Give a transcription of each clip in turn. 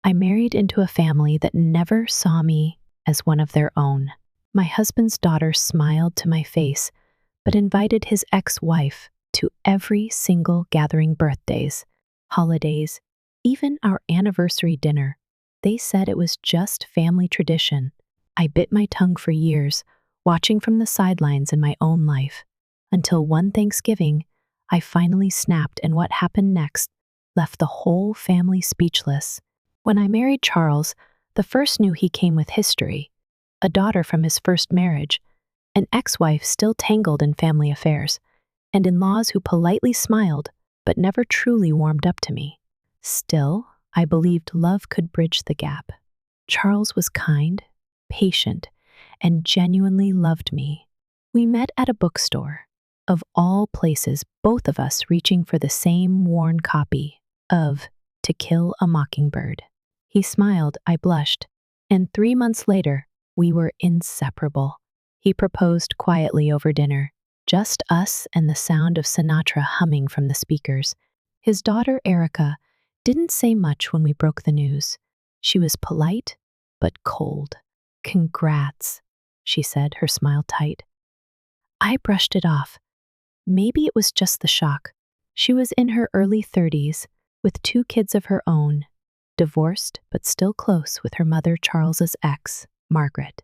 I married into a family that never saw me as one of their own. My husband's daughter smiled to my face, but invited his ex-wife to every single gathering, birthdays, holidays, even our anniversary dinner. They said it was just family tradition. I bit my tongue for years, watching from the sidelines in my own life, until one Thanksgiving, I finally snapped, and what happened next left the whole family speechless. When I married Charles, the first knew he came with history, a daughter from his first marriage, an ex-wife still tangled in family affairs, and in-laws who politely smiled but never truly warmed up to me. Still, I believed love could bridge the gap. Charles was kind, patient, and genuinely loved me. We met at a bookstore. Of all places, both of us reaching for the same worn copy of To Kill a Mockingbird. He smiled, I blushed, and 3 months later, we were inseparable. He proposed quietly over dinner, just us and the sound of Sinatra humming from the speakers. His daughter, Erica, didn't say much when we broke the news. She was polite, but cold. "Congrats," she said, her smile tight. I brushed it off. Maybe it was just the shock. She was in her early 30s, with 2 kids of her own, divorced but still close with her mother, Charles's ex, Margaret.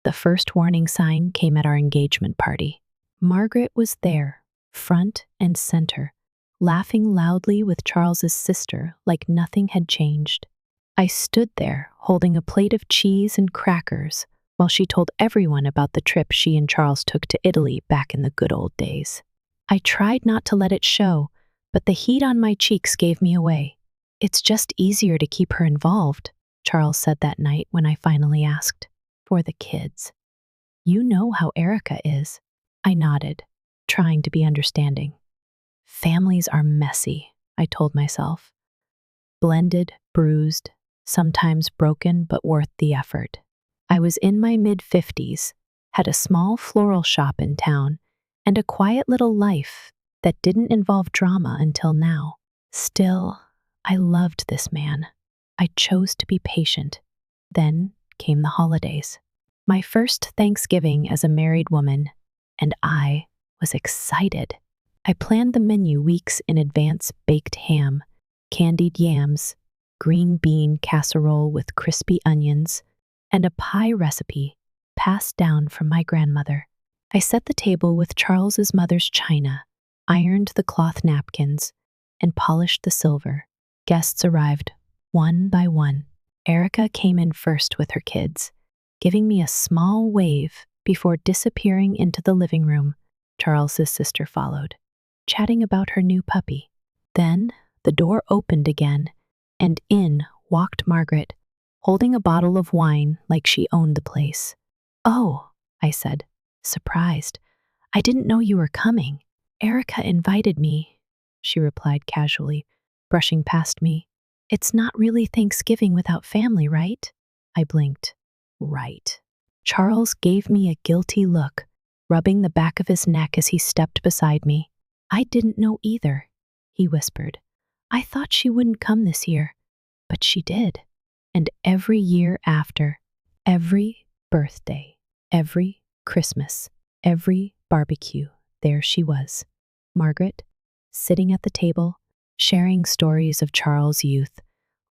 The first warning sign came at our engagement party. Margaret was there, front and center, laughing loudly with Charles's sister like nothing had changed. I stood there, holding a plate of cheese and crackers, while she told everyone about the trip she and Charles took to Italy back in the good old days. I tried not to let it show, but the heat on my cheeks gave me away. "It's just easier to keep her involved," Charles said that night when I finally asked. "For the kids. You know how Erica is." I nodded, trying to be understanding. "Families are messy," I told myself. "Blended, bruised, sometimes broken, but worth the effort." I was in my mid-50s, had a small floral shop in town, and a quiet little life that didn't involve drama until now. Still, I loved this man. I chose to be patient. Then came the holidays. My first Thanksgiving as a married woman, and I was excited. I planned the menu weeks in advance: baked ham, candied yams, green bean casserole with crispy onions, and a pie recipe passed down from my grandmother. I set the table with Charles's mother's china, ironed the cloth napkins, and polished the silver. Guests arrived, one by one. Erica came in first with her kids, giving me a small wave before disappearing into the living room. Charles's sister followed, chatting about her new puppy. Then the door opened again, and in walked Margaret, holding a bottle of wine like she owned the place. "Oh," I said, surprised. "I didn't know you were coming." "Erica invited me," she replied casually, brushing past me. "It's not really Thanksgiving without family, right?" I blinked. Right. Charles gave me a guilty look, rubbing the back of his neck as he stepped beside me. "I didn't know either," he whispered. "I thought she wouldn't come this year, but she did. And every year after, every birthday, every Christmas, every barbecue, there she was, Margaret, sitting at the table, sharing stories of Charles' youth,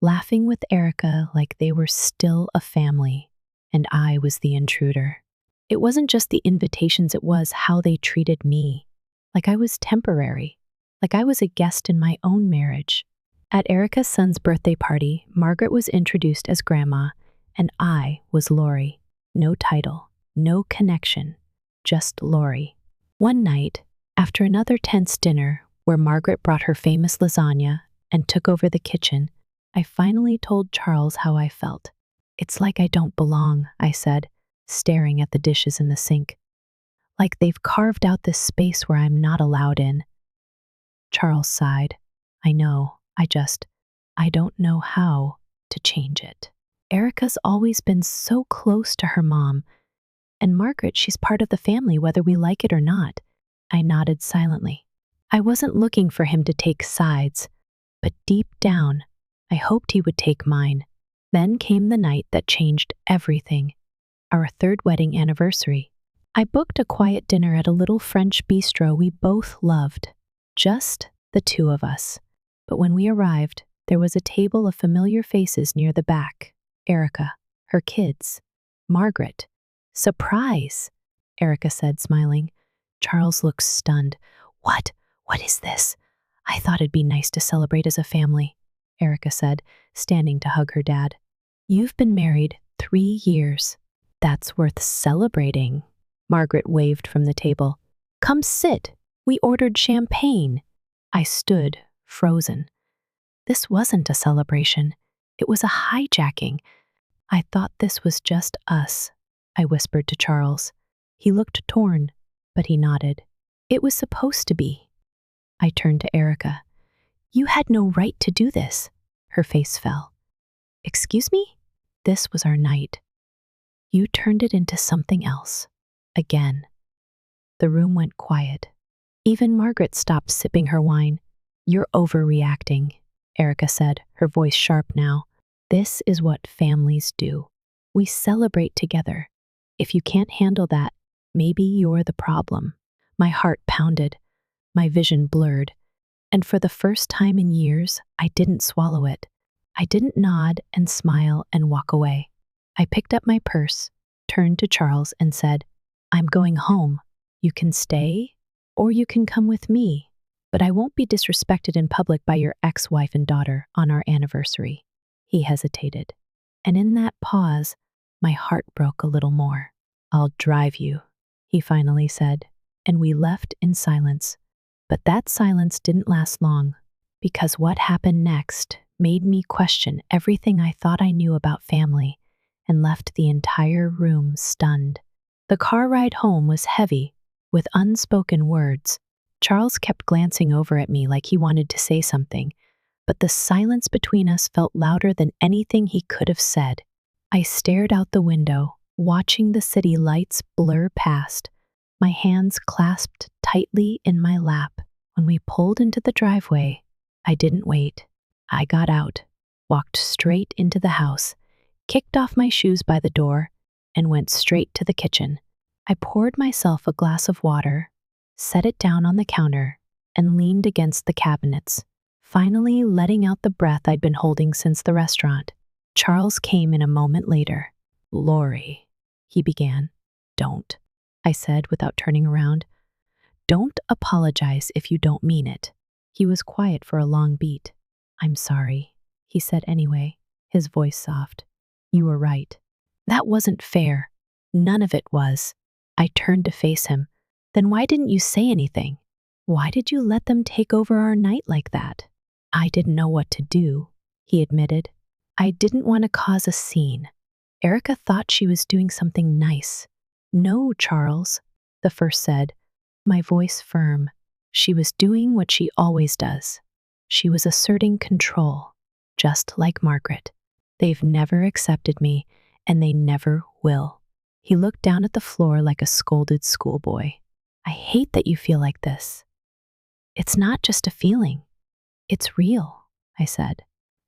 laughing with Erica like they were still a family, and I was the intruder. It wasn't just the invitations, it was how they treated me, like I was temporary, like I was a guest in my own marriage. At Erica's son's birthday party, Margaret was introduced as Grandma, and I was Lori. No title, no connection, just Lori. One night, after another tense dinner where Margaret brought her famous lasagna and took over the kitchen, I finally told Charles how I felt. "It's like I don't belong," I said, staring at the dishes in the sink. "Like they've carved out this space where I'm not allowed in." Charles sighed. "I know, I don't know how to change it. Erica's always been so close to her mom, and Margaret, she's part of the family whether we like it or not." I nodded silently. I wasn't looking for him to take sides, but deep down, I hoped he would take mine. Then came the night that changed everything, our third wedding anniversary. I booked a quiet dinner at a little French bistro we both loved, just the two of us. But when we arrived, there was a table of familiar faces near the back. Erica, her kids, Margaret. Surprise, Erica said, smiling. Charles looked stunned. What? What is this? I thought it'd be nice to celebrate as a family, Erica said, standing to hug her dad. You've been married 3 years. That's worth celebrating. Margaret waved from the table. Come sit. We ordered champagne. I stood, frozen. This wasn't a celebration. It was a hijacking. I thought this was just us, I whispered to Charles. He looked torn, but he nodded. It was supposed to be. I turned to Erica. You had no right to do this. Her face fell. Excuse me? This was our night. You turned it into something else. Again. The room went quiet. Even Margaret stopped sipping her wine. You're overreacting, Erica said, her voice sharp now. This is what families do. We celebrate together. If you can't handle that, maybe you're the problem. My heart pounded. My vision blurred. And for the first time in years, I didn't swallow it. I didn't nod and smile and walk away. I picked up my purse, turned to Charles and said, I'm going home. You can stay, or you can come with me, but I won't be disrespected in public by your ex-wife and daughter on our anniversary. He hesitated, and in that pause, my heart broke a little more. I'll drive you, he finally said, and we left in silence. But that silence didn't last long, because what happened next made me question everything I thought I knew about family and left the entire room stunned. The car ride home was heavy, with unspoken words. Charles kept glancing over at me like he wanted to say something, but the silence between us felt louder than anything he could have said. I stared out the window, watching the city lights blur past, my hands clasped tightly in my lap. When we pulled into the driveway, I didn't wait. I got out, walked straight into the house, kicked off my shoes by the door, and went straight to the kitchen. I poured myself a glass of water, set it down on the counter, and leaned against the cabinets, finally letting out the breath I'd been holding since the restaurant. Charles came in a moment later. Lori, he began. Don't, I said without turning around. Don't apologize if you don't mean it. He was quiet for a long beat. I'm sorry, he said anyway, his voice soft. You were right. That wasn't fair. None of it was. I turned to face him. Then why didn't you say anything? Why did you let them take over our night like that? I didn't know what to do, he admitted. I didn't want to cause a scene. Erica thought she was doing something nice. No, Charles, the first said, my voice firm. She was doing what she always does. She was asserting control, just like Margaret. They've never accepted me, and they never will. He looked down at the floor like a scolded schoolboy. I hate that you feel like this. It's not just a feeling. It's real, I said.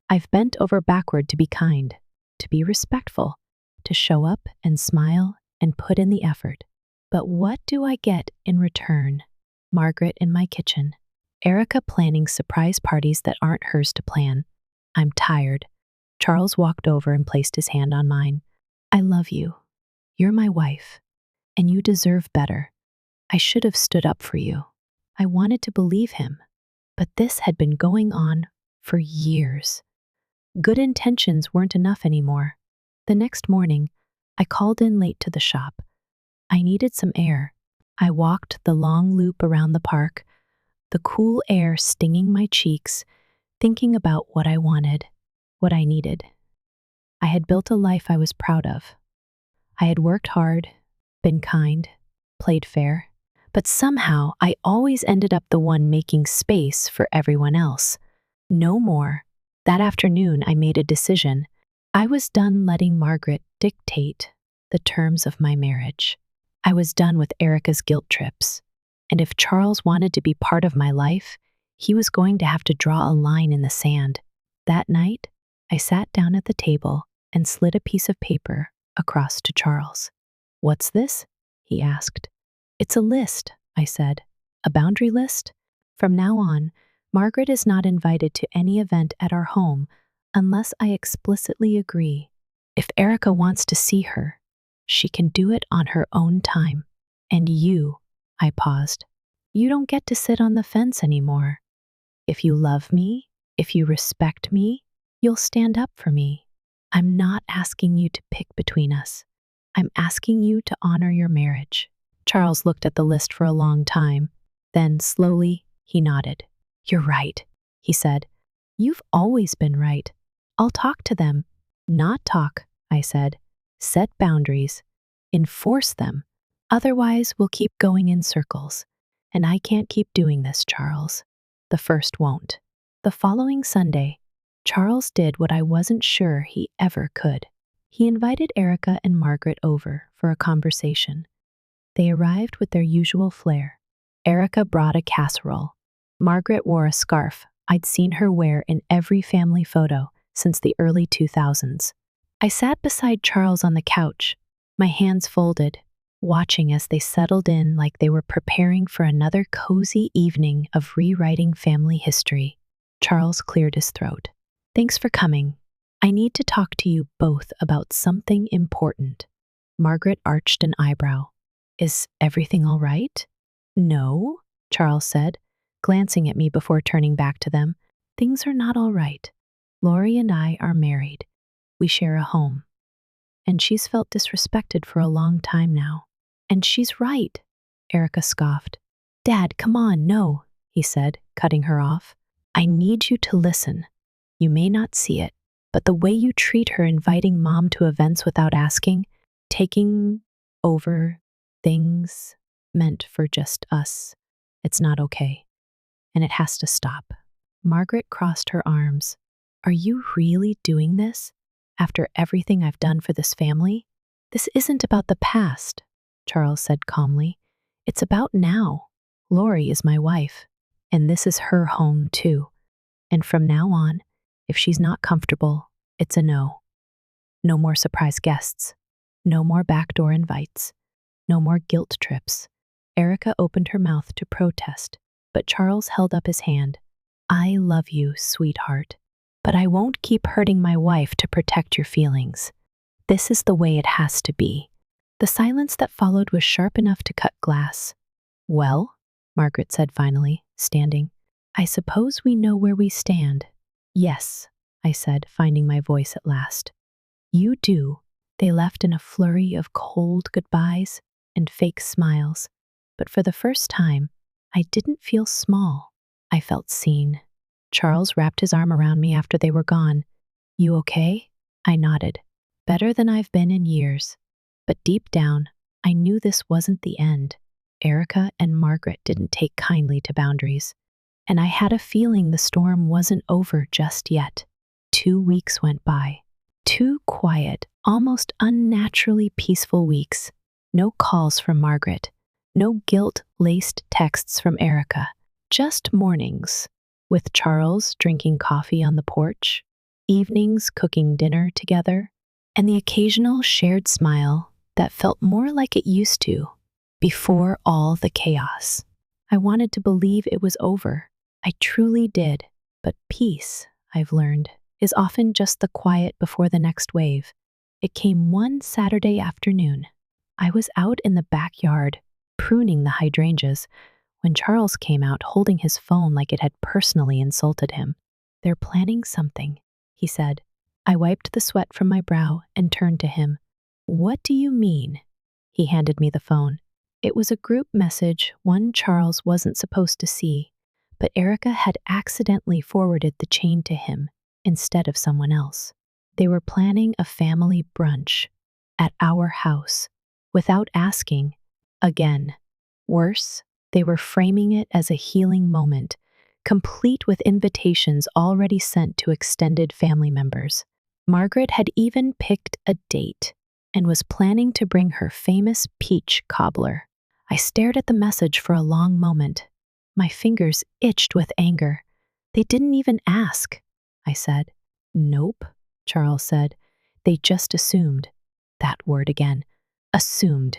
I've bent over backward to be kind, to be respectful, to show up and smile and put in the effort. But what do I get in return? Margaret in my kitchen, Erica planning surprise parties that aren't hers to plan. I'm tired. Charles walked over and placed his hand on mine. I love you. You're my wife, and you deserve better. I should have stood up for you. I wanted to believe him, but this had been going on for years. Good intentions weren't enough anymore. The next morning, I called in late to the shop. I needed some air. I walked the long loop around the park, the cool air stinging my cheeks, thinking about what I wanted, what I needed. I had built a life I was proud of. I had worked hard, been kind, played fair, but somehow I always ended up the one making space for everyone else. No more. That afternoon, I made a decision. I was done letting Margaret dictate the terms of my marriage. I was done with Erica's guilt trips. And if Charles wanted to be part of my life, he was going to have to draw a line in the sand. That night, I sat down at the table and slid a piece of paper across to Charles. "What's this?" he asked. "It's a list," I said. "A boundary list? From now on, Margaret is not invited to any event at our home unless I explicitly agree. If Erica wants to see her, she can do it on her own time. And you," I paused, "you don't get to sit on the fence anymore. If you love me, if you respect me, you'll stand up for me. I'm not asking you to pick between us. I'm asking you to honor your marriage." Charles looked at the list for a long time. Then, slowly, he nodded. "You're right," he said. "You've always been right. I'll talk to them." "Not talk," I said. "Set boundaries. Enforce them. Otherwise, we'll keep going in circles. And I can't keep doing this, Charles. The first won't." The following Sunday, Charles did what I wasn't sure he ever could. He invited Erica and Margaret over for a conversation. They arrived with their usual flair. Erica brought a casserole. Margaret wore a scarf I'd seen her wear in every family photo since the early 2000s. I sat beside Charles on the couch, my hands folded, watching as they settled in like they were preparing for another cozy evening of rewriting family history. Charles cleared his throat. "Thanks for coming. I need to talk to you both about something important." Margaret arched an eyebrow. "Is everything all right?" "No," Charles said, glancing at me before turning back to them. "Things are not all right. Lori and I are married. We share a home. And she's felt disrespected for a long time now." "And she's right," Erica scoffed. "Dad, come on, no," he said, cutting her off. "I need you to listen. You may not see it, but the way you treat her inviting Mom to events without asking, taking over things meant for just us, it's not okay. And it has to stop." Margaret crossed her arms. "Are you really doing this? After everything I've done for this family?" "This isn't about the past," Charles said calmly. "It's about now. Lori is my wife, and this is her home too. And from now on, if she's not comfortable, it's a no. No more surprise guests. No more backdoor invites. No more guilt trips." Erica opened her mouth to protest, but Charles held up his hand. "I love you, sweetheart, but I won't keep hurting my wife to protect your feelings. This is the way it has to be." The silence that followed was sharp enough to cut glass. "Well," Margaret said finally, standing, "I suppose we know where we stand." "Yes," I said, finding my voice at last. "You do." They left in a flurry of cold goodbyes and fake smiles, but for the first time, I didn't feel small. I felt seen. Charles wrapped his arm around me after they were gone. "You okay?" I nodded. "Better than I've been in years." But deep down, I knew this wasn't the end. Erica and Margaret didn't take kindly to boundaries, and I had a feeling the storm wasn't over just yet. 2 weeks went by. 2 quiet, almost unnaturally peaceful weeks. No calls from Margaret. No guilt-laced texts from Erica. Just mornings, with Charles drinking coffee on the porch, evenings cooking dinner together, and the occasional shared smile that felt more like it used to before all the chaos. I wanted to believe it was over. I truly did. But peace, I've learned, is often just the quiet before the next wave. It came one Saturday afternoon. I was out in the backyard, pruning the hydrangeas, when Charles came out holding his phone like it had personally insulted him. "They're planning something," he said. I wiped the sweat from my brow and turned to him. "What do you mean?" He handed me the phone. It was a group message, one Charles wasn't supposed to see, but Erica had accidentally forwarded the chain to him instead of someone else. They were planning a family brunch at our house without asking. Again. Worse, they were framing it as a healing moment, complete with invitations already sent to extended family members. Margaret had even picked a date and was planning to bring her famous peach cobbler. I stared at the message for a long moment. My fingers itched with anger. "They didn't even ask," I said. "Nope," Charles said. They just assumed. That word again. Assumed.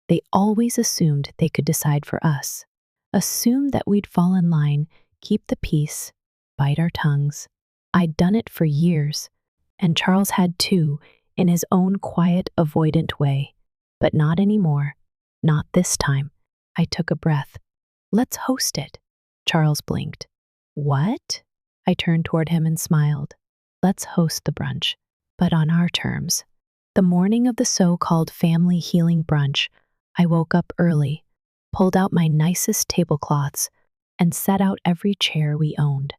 They always assumed they could decide for us. Assumed that we'd fall in line, keep the peace, bite our tongues. I'd done it for years, and Charles had too, in his own quiet, avoidant way. But not anymore. Not this time. I took a breath. Let's host it. Charles blinked. What? I turned toward him and smiled. Let's host the brunch, but on our terms. The morning of the so-called family healing brunch, I woke up early, pulled out my nicest tablecloths, and set out every chair we owned.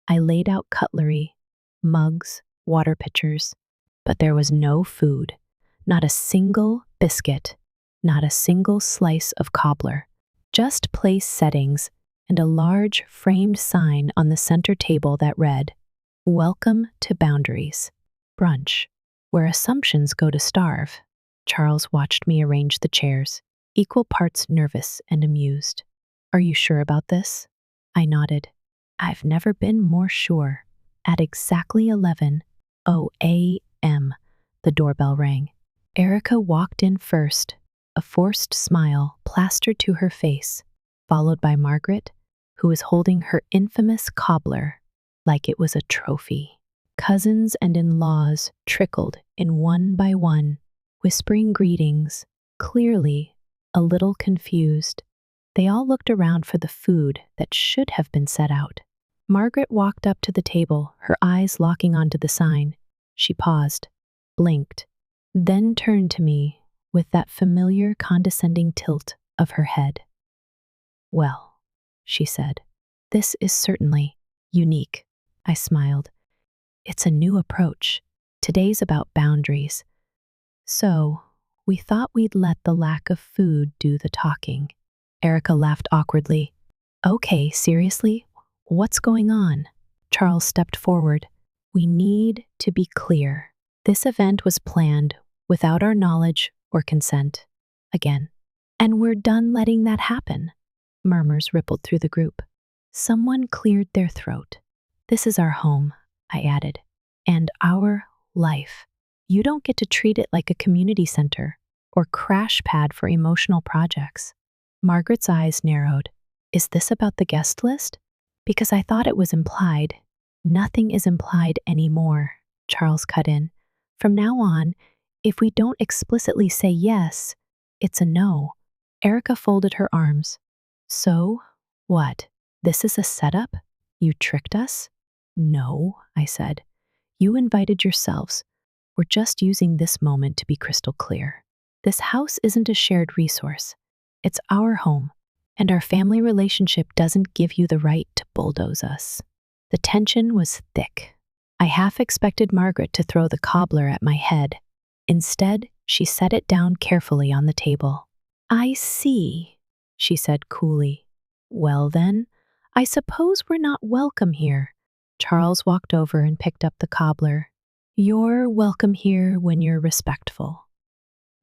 I laid out cutlery, mugs, water pitchers, but there was no food, not a single biscuit, not a single slice of cobbler, just place settings and a large framed sign on the center table that read, "Welcome to Boundaries, Brunch, where assumptions go to starve." Charles watched me arrange the chairs, equal parts nervous and amused. Are you sure about this? I nodded. I've never been more sure. At exactly 11:00 a.m., the doorbell rang. Erica walked in first, a forced smile plastered to her face, followed by Margaret, who was holding her infamous cobbler like it was a trophy. Cousins and in-laws trickled in one by one, whispering greetings, clearly a little confused. They all looked around for the food that should have been set out. Margaret walked up to the table, her eyes locking onto the sign. She paused, blinked, then turned to me with that familiar condescending tilt of her head. "Well," she said, "this is certainly unique." I smiled. "It's a new approach. Today's about boundaries. So, we thought we'd let the lack of food do the talking." Erica laughed awkwardly. "Okay, seriously? What's going on?" Charles stepped forward. "We need to be clear. This event was planned without our knowledge or consent. Again. And we're done letting that happen." Murmurs rippled through the group. Someone cleared their throat. "This is our home," I added, "and our life. You don't get to treat it like a community center or crash pad for emotional projects." Margaret's eyes narrowed. "Is this about the guest list? Because I thought it was implied." "Nothing is implied anymore," Charles cut in. "From now on, if we don't explicitly say yes, it's a no." Erica folded her arms. "So, what? This is a setup? You tricked us?" "No," I said. "You invited yourselves. We're just using this moment to be crystal clear. This house isn't a shared resource. It's our home, and our family relationship doesn't give you the right to bulldoze us." The tension was thick. I half expected Margaret to throw the cobbler at my head. Instead, she set it down carefully on the table. "I see," she said coolly. "Well then, I suppose we're not welcome here." Charles walked over and picked up the cobbler. "You're welcome here when you're respectful,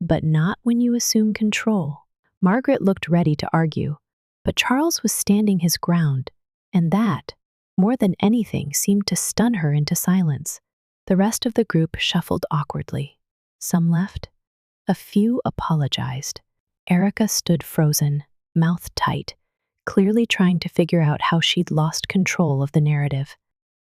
but not when you assume control." Margaret looked ready to argue, but Charles was standing his ground, and that, more than anything, seemed to stun her into silence. The rest of the group shuffled awkwardly. Some left. A few apologized. Erica stood frozen, mouth tight, clearly trying to figure out how she'd lost control of the narrative.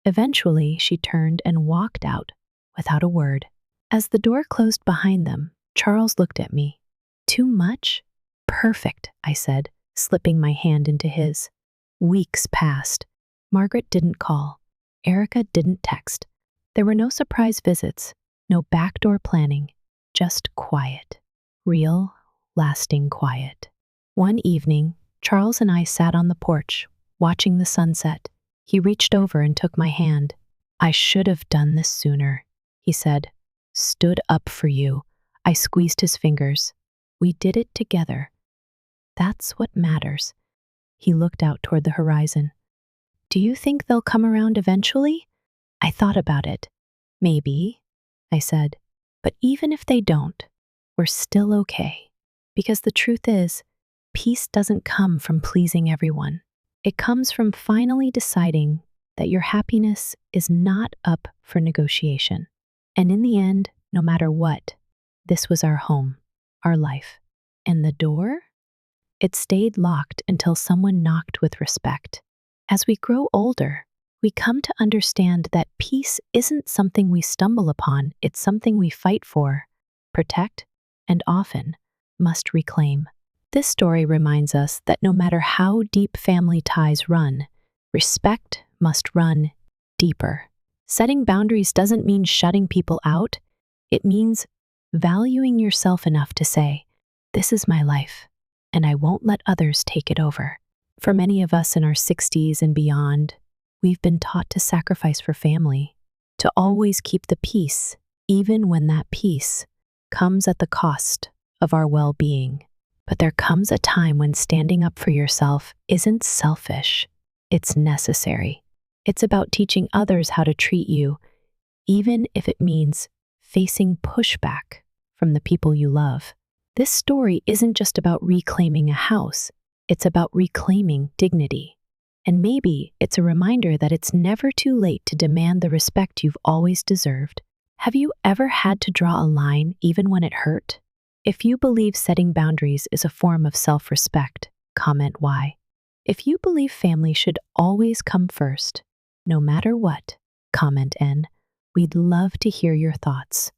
Eventually, she turned and walked out without a word. As the door closed behind them, Charles looked at me. "Too much?" "Perfect," I said, slipping my hand into his. Weeks passed. Margaret didn't call. Erica didn't text. There were no surprise visits, no backdoor planning, just quiet. Real, lasting quiet. One evening, Charles and I sat on the porch, watching the sunset. He reached over and took my hand. "I should have done this sooner," he said. "Stood up for you." I squeezed his fingers. "We did it together. That's what matters." He looked out toward the horizon. "Do you think they'll come around eventually?" I thought about it. "Maybe," I said. "But even if they don't, we're still okay. Because the truth is, peace doesn't come from pleasing everyone. It comes from finally deciding that your happiness is not up for negotiation. And in the end, No matter what, this was our home, our life. And the door? It stayed locked until someone knocked with respect. As we grow older, we come to understand that peace isn't something we stumble upon, it's something we fight for, protect, and often must reclaim. This story reminds us that no matter how deep family ties run, respect must run deeper. Setting boundaries doesn't mean shutting people out, it means valuing yourself enough to say, "This is my life, and I won't let others take it over." For many of us in our 60s and beyond, we've been taught to sacrifice for family, to always keep the peace, even when that peace comes at the cost of our well-being. But there comes a time when standing up for yourself isn't selfish, it's necessary. It's about teaching others how to treat you, even if it means facing pushback from the people you love. This story isn't just about reclaiming a house, it's about reclaiming dignity. And maybe it's a reminder that it's never too late to demand the respect you've always deserved. Have you ever had to draw a line even when it hurt? If you believe setting boundaries is a form of self-respect, comment why. If you believe family should always come first, no matter what, comment N. We'd love to hear your thoughts.